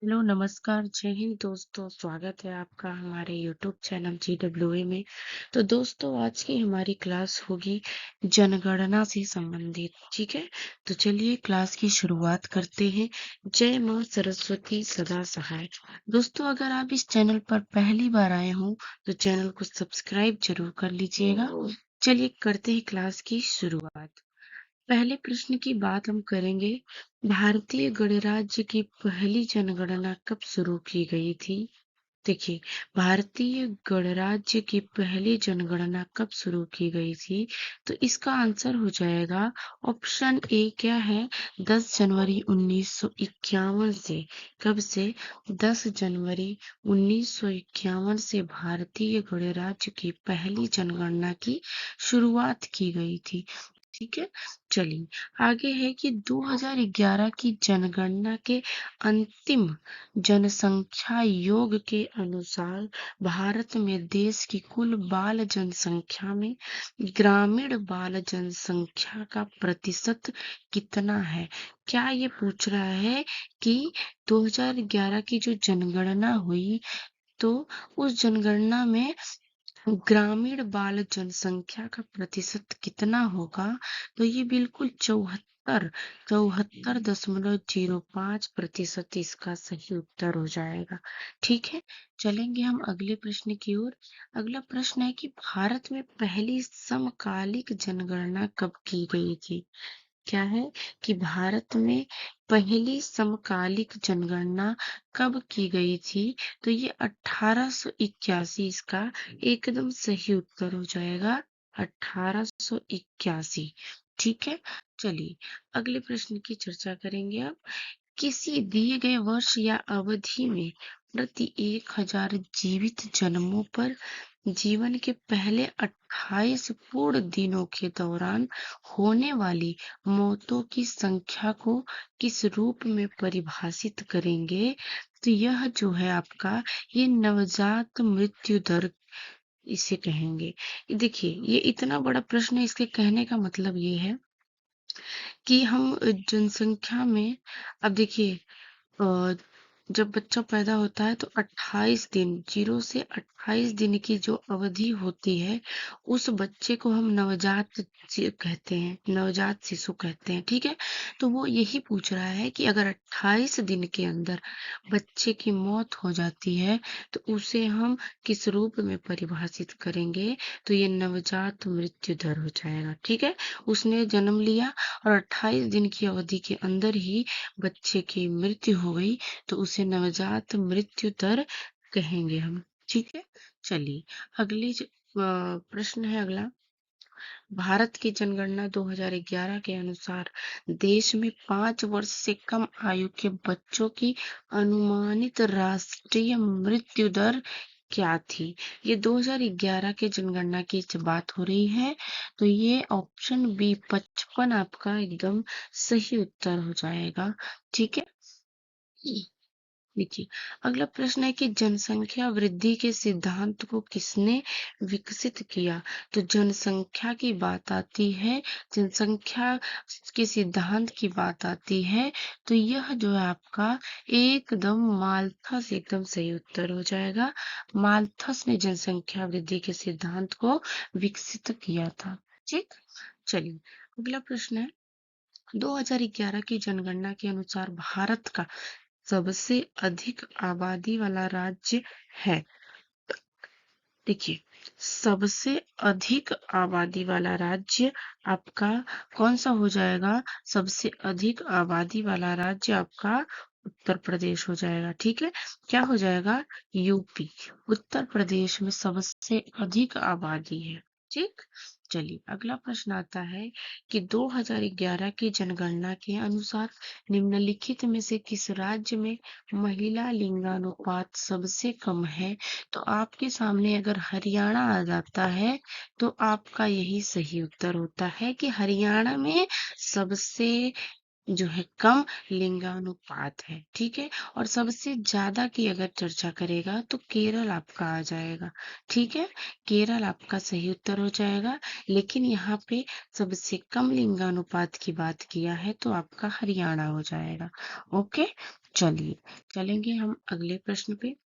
Hello नमस्कार जय हिंद दोस्तों। स्वागत है आपका हमारे यूट्यूब चैनल GWA में। तो दोस्तों आज की हमारी क्लास होगी जनगणना से संबंधित। ठीक है, तो चलिए क्लास की शुरुआत करते हैं। जय माँ सरस्वती सदा सहाय। दोस्तों अगर आप इस चैनल पर पहली बार आए हों तो चैनल को सब्सक्राइब जरूर कर लीजिएगा। चलिए करते हैं क्लास की शुरुआत। पहले प्रश्न की बात हम करेंगे। भारतीय गणराज्य की पहली जनगणना कब शुरू की गई थी? देखिए, भारतीय गणराज्य की पहली जनगणना कब शुरू की गई थी? तो इसका आंसर हो जाएगा ऑप्शन ए। क्या है? 10 जनवरी 1951 से। कब से? 10 जनवरी 1951 से भारतीय गणराज्य की पहली जनगणना की शुरुआत की गई थी। ठीक है, चलिए आगे है कि 2011 की जनगणना के अंतिम जनसंख्या योग के अनुसार भारत में देश की कुल बाल जनसंख्या में ग्रामीण बाल जनसंख्या का प्रतिशत कितना है? क्या ये पूछ रहा है कि 2011 की जो जनगणना हुई तो उस जनगणना में ग्रामीण बाल जनसंख्या का प्रतिशत कितना होगा? तो ये बिल्कुल 74.05% इसका सही उत्तर हो जाएगा। ठीक है, चलेंगे हम अगले प्रश्न की ओर। अगला प्रश्न है कि भारत में पहली समकालिक जनगणना कब की गई थी? क्या है कि भारत में पहली समकालिक जनगणना कब की गई थी? तो ये 1881 इसका एकदम सही उत्तर हो जाएगा। 1881। ठीक है, चलिए अगले प्रश्न की चर्चा करेंगे अब। किसी दिए गए वर्ष या अवधि में प्रति 1000 जीवित जन्मों पर जीवन के पहले 28 पूर्ण दिनों के दौरान होने वाली मौतों की संख्या को किस रूप में परिभाषित करेंगे? तो यह जो है आपका ये नवजात मृत्यु दर इसे कहेंगे। देखिए ये इतना बड़ा प्रश्न है, इसके कहने का मतलब ये है कि हम जनसंख्या में अब देखिए अ, जब बच्चा पैदा होता है तो 28 दिन 0 से 28 दिन की जो अवधि होती है उस बच्चे को हम कहते हैं, नवजात शिशु कहते हैं। ठीक है, तो वो यही पूछ रहा है कि अगर 28 दिन के अंदर बच्चे की मौत हो जाती है तो उसे हम किस रूप में परिभाषित करेंगे? तो ये नवजात मृत्यु दर हो जाएगा। ठीक है, उसने जन्म लिया और 28 दिन की अवधि के अंदर ही बच्चे की मृत्यु हो गई तो उसे नवजात मृत्यु दर कहेंगे हम। ठीक है, चलिए प्रश्न है अगला। भारत की जनगणना 2011 के अनुसार देश में 5 वर्ष से कम आयु के बच्चों की अनुमानित राष्ट्रीय मृत्यु दर क्या थी? ये 2011 के जनगणना की बात हो रही है, तो ये ऑप्शन बी 55 आपका एकदम सही उत्तर हो जाएगा। ठीक है, देखिए अगला प्रश्न है कि जनसंख्या वृद्धि के सिद्धांत को किसने विकसित किया? तो जनसंख्या की बात आती है, जनसंख्या के सिद्धांत की बात आती है तो यह जो है आपका एकदम माल्थस एकदम सही उत्तर हो जाएगा। माल्थस ने जनसंख्या वृद्धि के सिद्धांत को विकसित किया था। ठीक, चलिए अगला प्रश्न है। 2011 की जनगणना के अनुसार भारत का सबसे अधिक आबादी वाला राज्य है। देखिए सबसे अधिक आबादी वाला राज्य आपका कौन सा हो जाएगा? सबसे अधिक आबादी वाला राज्य आपका उत्तर प्रदेश हो जाएगा। ठीक है, क्या हो जाएगा? यूपी। उत्तर प्रदेश में सबसे अधिक आबादी है। ठीक, चलिए अगला प्रश्न आता है कि 2011 की जनगणना के अनुसार निम्नलिखित में से किस राज्य में महिला लिंगानुपात सबसे कम है? तो आपके सामने अगर हरियाणा आ जाता है तो आपका यही सही उत्तर होता है कि हरियाणा में सबसे जो है कम लिंगानुपात है, ठीक है। और सबसे ज्यादा की अगर चर्चा करेगा तो केरल आपका आ जाएगा, ठीक है। केरल आपका सही उत्तर हो जाएगा। लेकिन यहाँ पे सबसे कम लिंगानुपात की बात किया है तो आपका हरियाणा हो जाएगा। ओके, चलिए चलेंगे हम अगले प्रश्न पे।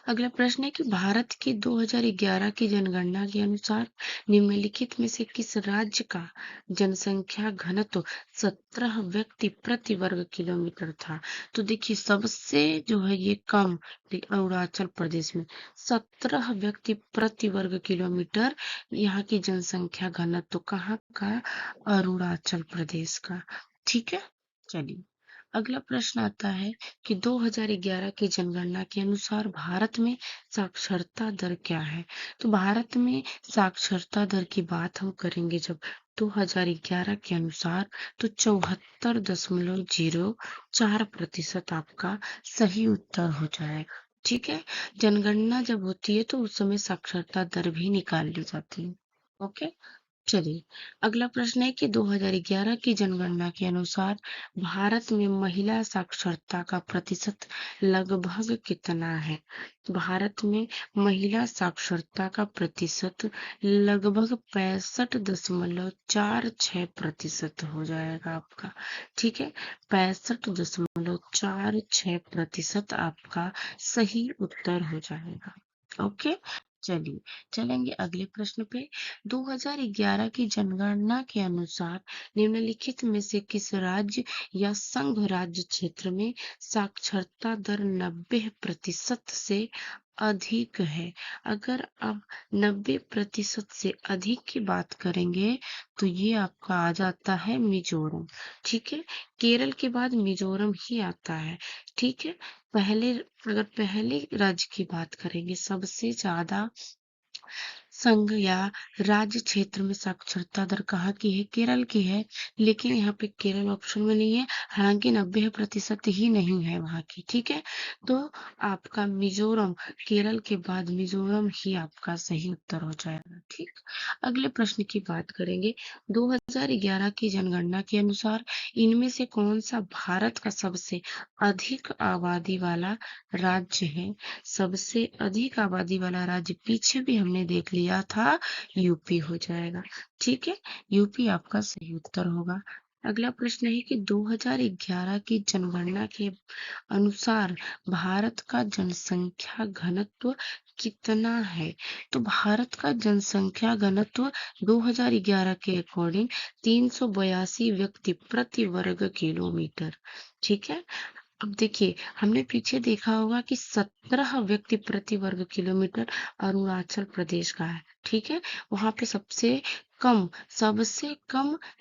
अगला प्रश्न है कि भारत के 2011 की जनगणना के अनुसार निम्नलिखित में से किस राज्य का जनसंख्या घनत्व 17 व्यक्ति प्रति वर्ग किलोमीटर था। तो देखिए सबसे जो है ये कम अरुणाचल प्रदेश में 17 व्यक्ति प्रति वर्ग किलोमीटर यहाँ की जनसंख्या घनत्व कहाँ का, अरुणाचल प्रदेश का, ठीक है। चलिए अगला प्रश्न आता है कि 2011 की जनगणना के अनुसार भारत में साक्षरता दर क्या है। तो भारत में साक्षरता दर की बात हम करेंगे जब 2011 के अनुसार तो 74.04% आपका सही उत्तर हो जाएगा, ठीक है। जनगणना जब होती है तो उस समय साक्षरता दर भी निकाल ली जाती है। ओके, चलिए अगला प्रश्न है कि 2011 की जनगणना के अनुसार भारत में महिला साक्षरता का प्रतिशत लगभग कितना है। भारत में महिला साक्षरता का प्रतिशत लगभग 65.46% हो जाएगा आपका, ठीक है। 65.46% आपका सही उत्तर हो जाएगा। ओके, चलिए चलेंगे अगले प्रश्न पे। 2011 की जनगणना के अनुसार निम्नलिखित में से किस राज्य या संघ राज्य क्षेत्र में साक्षरता दर 90% से अधिक है। अगर आप 90% से अधिक की बात करेंगे तो ये आपका आ जाता है मिजोरम, ठीक है। केरल के बाद मिजोरम ही आता है, ठीक है। अगर पहले राज्य की बात करेंगे सबसे ज्यादा संघ या राज्य क्षेत्र में साक्षरता दर कहाँ की है, केरल की है। लेकिन यहाँ पे केरल ऑप्शन में नहीं है, हालांकि 90% ही नहीं है वहाँ की, ठीक है। तो आपका मिजोरम, केरल के बाद मिजोरम ही आपका सही उत्तर हो जाएगा, ठीक। अगले प्रश्न की बात करेंगे। 2011 की जनगणना के अनुसार इनमें से कौन सा भारत का सबसे अधिक आबादी वाला राज्य है। सबसे अधिक आबादी वाला राज्य पीछे भी हमने देख लिया था, यूपी हो जाएगा, ठीक है। यूपी आपका सही उत्तर होगा। अगला प्रश्न है कि 2011 की जनगणना के अनुसार भारत का जनसंख्या घनत्व कितना है। तो भारत का जनसंख्या घनत्व 2011 के अकॉर्डिंग 382 व्यक्ति प्रति वर्ग किलोमीटर, ठीक है। अब देखिए हमने पीछे देखा होगा कि 17 व्यक्ति प्रति वर्ग किलोमीटर अरुणाचल प्रदेश का है, ठीक है। वहां पे सबसे कम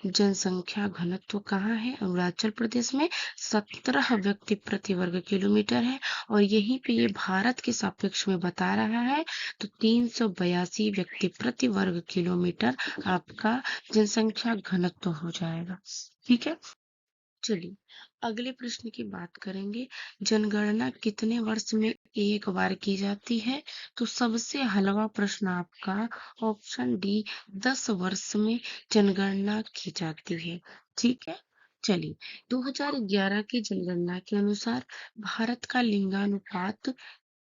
जनसंख्या घनत्व कहाँ है, अरुणाचल प्रदेश में 17 व्यक्ति प्रति वर्ग किलोमीटर है। और यहीं पे ये भारत के सापेक्ष में बता रहा है तो 382 व्यक्ति प्रति वर्ग किलोमीटर आपका जनसंख्या घनत्व हो जाएगा, ठीक है। चलिए अगले प्रश्न की बात करेंगे। जनगणना कितने वर्ष में एक बार की जाती है। तो सबसे हलवा प्रश्न आपका ऑप्शन डी, 10 वर्ष में जनगणना की जाती है, ठीक है। चलिए 2011 की जनगणना के अनुसार भारत का लिंगानुपात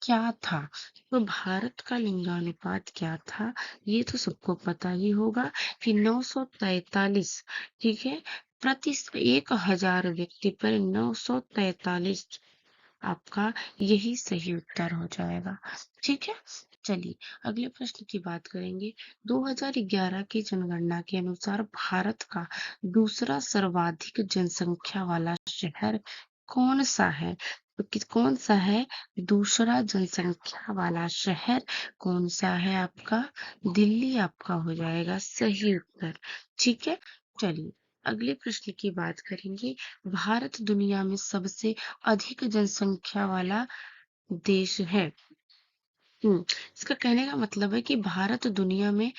क्या था। तो भारत का लिंगानुपात क्या था, ये तो सबको पता ही होगा कि 943, ठीक है। प्रति 1000 व्यक्ति पर 943 आपका यही सही उत्तर हो जाएगा, ठीक है। चलिए अगले प्रश्न की बात करेंगे। 2011 की जनगणना के अनुसार भारत का दूसरा सर्वाधिक जनसंख्या वाला शहर कौन सा है। तो कौन सा है दूसरा जनसंख्या वाला शहर, कौन सा है आपका, दिल्ली आपका हो जाएगा सही उत्तर, ठीक है। चलिए अगले प्रश्न की बात करेंगे। भारत दुनिया में सबसे अधिक जनसंख्या वाला देश है। इसका कहने का मतलब है कि भारत दुनिया में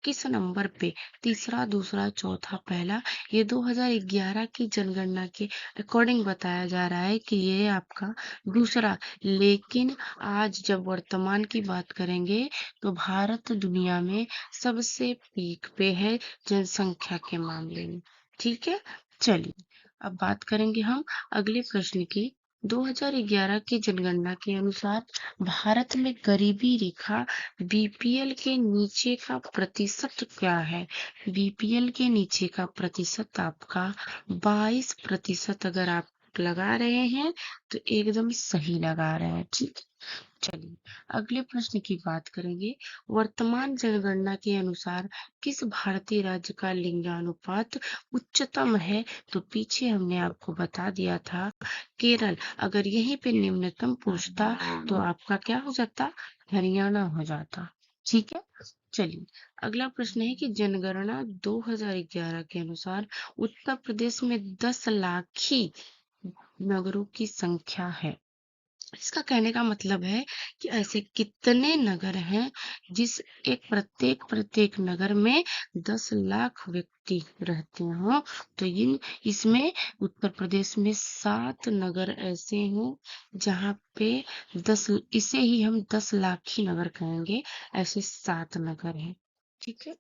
किस नंबर पे, तीसरा, दूसरा, चौथा, पहला, ये 2011 की जनगणना के अकॉर्डिंग बताया जा रहा है कि ये आपका दूसरा। लेकिन आज जब वर्तमान की बात करेंगे तो भारत दुनिया में सबसे पीक पे है जनसंख्या के मामले में, ठीक है। चलिए अब बात करेंगे हम अगले प्रश्न की। 2011 की जनगणना के अनुसार भारत में गरीबी रेखा बीपीएल के नीचे का प्रतिशत क्या है? बीपीएल के नीचे का प्रतिशत आपका 22%। अगर आप लगा रहे हैं तो एकदम सही लगा रहे हैं, ठीक। चलिए अगले प्रश्न की बात करेंगे। वर्तमान जनगणना के अनुसार किस भारतीय राज्य का लिंगानुपात उच्चतम है? तो पीछे हमने आपको बता दिया था केरल। अगर यहीं पे निम्नतम पूछता तो आपका क्या हो जाता? हरियाणा हो जाता, ठीक है। चलिए अगला प्रश्न है कि जनगणना 2011 के अनुसार उत्तर प्रदेश में 10 लाखी नगरों की संख्या है। इसका कहने का मतलब है कि ऐसे कितने नगर हैं जिस प्रत्येक नगर में 10 लाख व्यक्ति रहते हो। तो इसमें उत्तर प्रदेश में 7 नगर ऐसे हैं जहाँ पे 10, इसे ही हम 10 लाखी नगर कहेंगे। ऐसे 7 नगर हैं, ठीक है।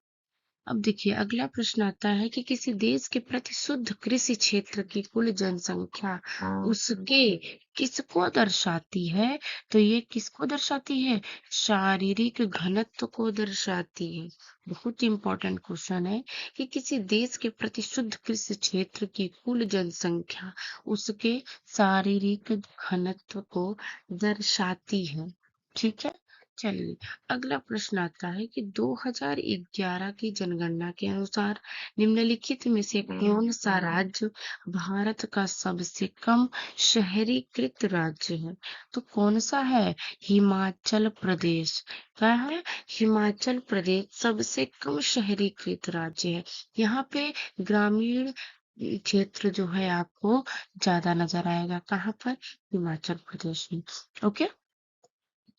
अब देखिए अगला प्रश्न आता है कि किसी देश के प्रति शुद्ध कृषि क्षेत्र की कुल जनसंख्या उसके किसको दर्शाती है? तो ये किसको दर्शाती है? शारीरिक घनत्व को दर्शाती है। बहुत इंपॉर्टेंट क्वेश्चन है कि किसी देश के प्रति शुद्ध कृषि क्षेत्र की कुल जनसंख्या उसके शारीरिक घनत्व को दर्शाती है, ठीक है। चलिए अगला प्रश्न आता है कि 2011 की जनगणना के अनुसार निम्नलिखित में से कौन सा राज्य भारत का सबसे कम शहरीकृत राज्य है? तो कौन सा है? हिमाचल प्रदेश। क्या है? हिमाचल प्रदेश सबसे कम शहरीकृत राज्य है। यहाँ पे ग्रामीण क्षेत्र जो है आपको ज्यादा नजर आएगा। कहाँ पर? हिमाचल प्रदेश में, ओके।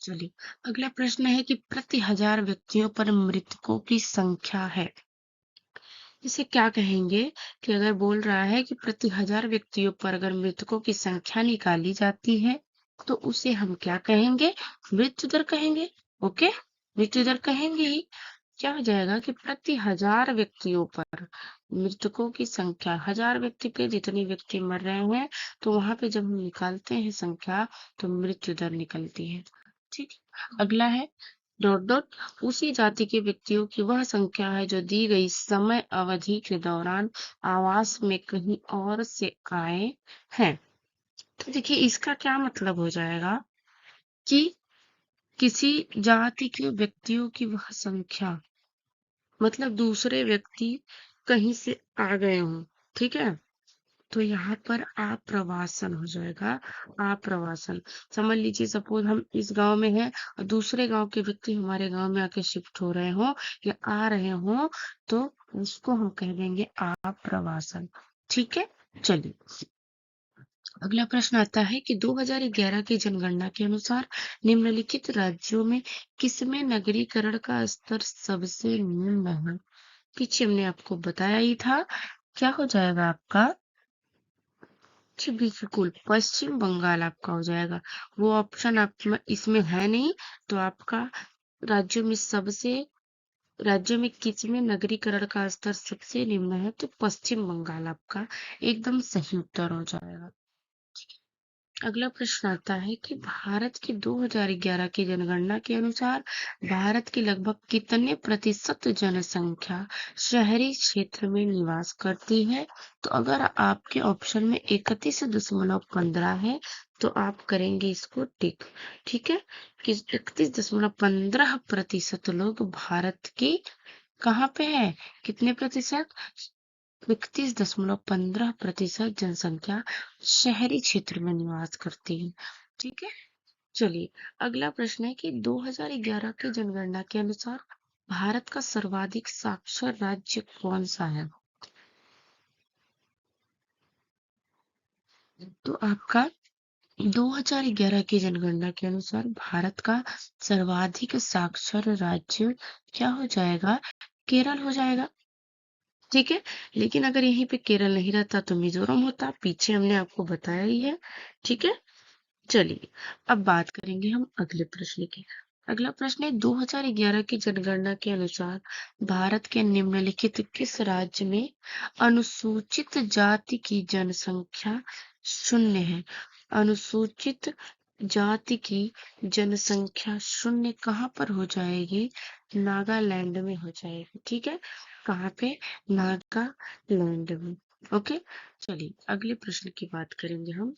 चलिए अगला प्रश्न है कि प्रति 1000 व्यक्तियों पर मृतकों की संख्या है। इसे क्या कहेंगे कि अगर बोल रहा है कि प्रति 1000 व्यक्तियों पर अगर मृतकों की संख्या निकाली जाती है तो उसे हम क्या कहेंगे? मृत्यु दर कहेंगे, ओके। मृत्यु दर कहेंगे ही। क्या हो जाएगा कि प्रति 1000 व्यक्तियों पर मृतकों की संख्या, 1000 व्यक्ति पे जितने व्यक्ति मर रहे हैं तो वहां पे जब हम निकालते हैं संख्या तो मृत्यु दर निकलती है, ठीक। अगला है डॉट डॉट उसी जाति के व्यक्तियों की वह संख्या है जो दी गई समय अवधि के दौरान आवास में कहीं और से आए हैं। तो देखिए इसका क्या मतलब हो जाएगा कि किसी जाति के व्यक्तियों की वह संख्या, मतलब दूसरे व्यक्ति कहीं से आ गए हों, ठीक है। तो यहाँ पर आप्रवासन हो जाएगा। आप्रवासन, समझ लीजिए सपोज हम इस गांव में हैं और दूसरे गांव के व्यक्ति हमारे गांव में आके शिफ्ट हो रहे हो या आ रहे हो तो उसको हम कह देंगे आप्रवासन, ठीक है। चलिए अगला प्रश्न आता है कि 2011 की जनगणना के अनुसार निम्नलिखित राज्यों में किसमें नगरीकरण का स्तर सबसे निम्न है? पीछे हमने आपको बताया ही था। क्या हो जाएगा आपका? जी बिल्कुल, पश्चिम बंगाल आपका हो जाएगा। वो ऑप्शन आप इसमें है नहीं। तो आपका राज्यों में सबसे राज्यों में किसमें नगरीकरण का स्तर सबसे निम्न है? तो पश्चिम बंगाल आपका एकदम सही उत्तर हो जाएगा। अगला प्रश्न आता है कि भारत की 2011 की जनगणना के अनुसार भारत की लगभग कितने प्रतिशत जनसंख्या शहरी क्षेत्र में निवास करती है? तो अगर आपके ऑप्शन में 31.15 है तो आप करेंगे इसको टिक, ठीक है। कि 31.15% लोग भारत की कहाँ पे है? कितने प्रतिशत? 31.15% जनसंख्या शहरी क्षेत्र में निवास करती है, ठीक है। चलिए अगला प्रश्न है कि 2011 की जनगणना के अनुसार भारत का सर्वाधिक साक्षर राज्य कौन सा है? तो आपका 2011 की जनगणना के अनुसार भारत का सर्वाधिक साक्षर राज्य क्या हो जाएगा? केरल हो जाएगा, ठीक है। लेकिन अगर यहीं पे केरल नहीं रहता तो मिजोरम होता। पीछे हमने आपको बताया ही है, ठीक है। चलिए अब बात करेंगे हम अगले प्रश्न की। अगला प्रश्न है 2011 की जनगणना के अनुसार भारत के निम्नलिखित किस राज्य में अनुसूचित जाति की जनसंख्या शून्य है? अनुसूचित जाति की जनसंख्या शून्य कहाँ पर हो जाएगी? नागालैंड में हो जाएगी। ठीक है, कहाँ पे? नागालैंड में। ओके, चलिए अगले प्रश्न की बात करेंगे हम।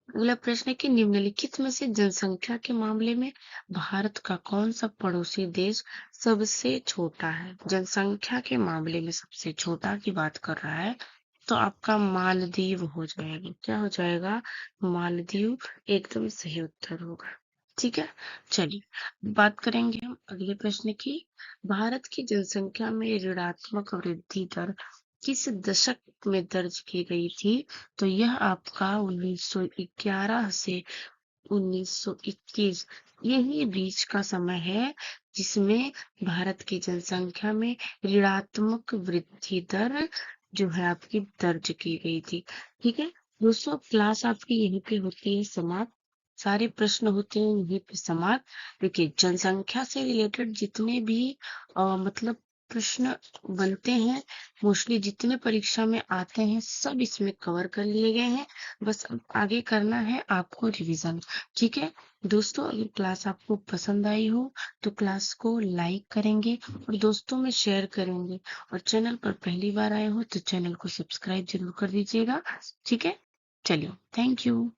अगला प्रश्न है कि निम्नलिखित में से जनसंख्या के मामले में भारत का कौन सा पड़ोसी देश सबसे छोटा है? जनसंख्या के मामले में सबसे छोटा की बात कर रहा है तो आपका मालदीव हो जाएगा। क्या हो जाएगा? मालदीव एकदम सही उत्तर होगा। ठीक है, चलिए बात करेंगे हम अगले प्रश्न की। भारत की जनसंख्या में ऋणात्मक वृद्धि दर किस दशक में दर्ज की गई थी? तो यह आपका 1911 से 1921 यही बीच का समय है जिसमें भारत की जनसंख्या में ऋणात्मक वृद्धि दर जो है आपकी दर्ज की गई थी। ठीक है दोस्तों, क्लास आपकी यहीं पे होती है समाप्त। सारे प्रश्न होते हैं यहीं पे समाप्त। देखिए जनसंख्या से रिलेटेड जितने भी मतलब प्रश्न बनते हैं, मोस्टली जितने परीक्षा में आते हैं सब इसमें कवर कर लिए गए हैं। बस अब आगे करना है आपको रिवीजन। ठीक है दोस्तों, अगर क्लास आपको पसंद आई हो तो क्लास को लाइक करेंगे और दोस्तों में शेयर करेंगे, और चैनल पर पहली बार आए हो तो चैनल को सब्सक्राइब जरूर कर दीजिएगा। ठीक है, चलिए, थैंक यू।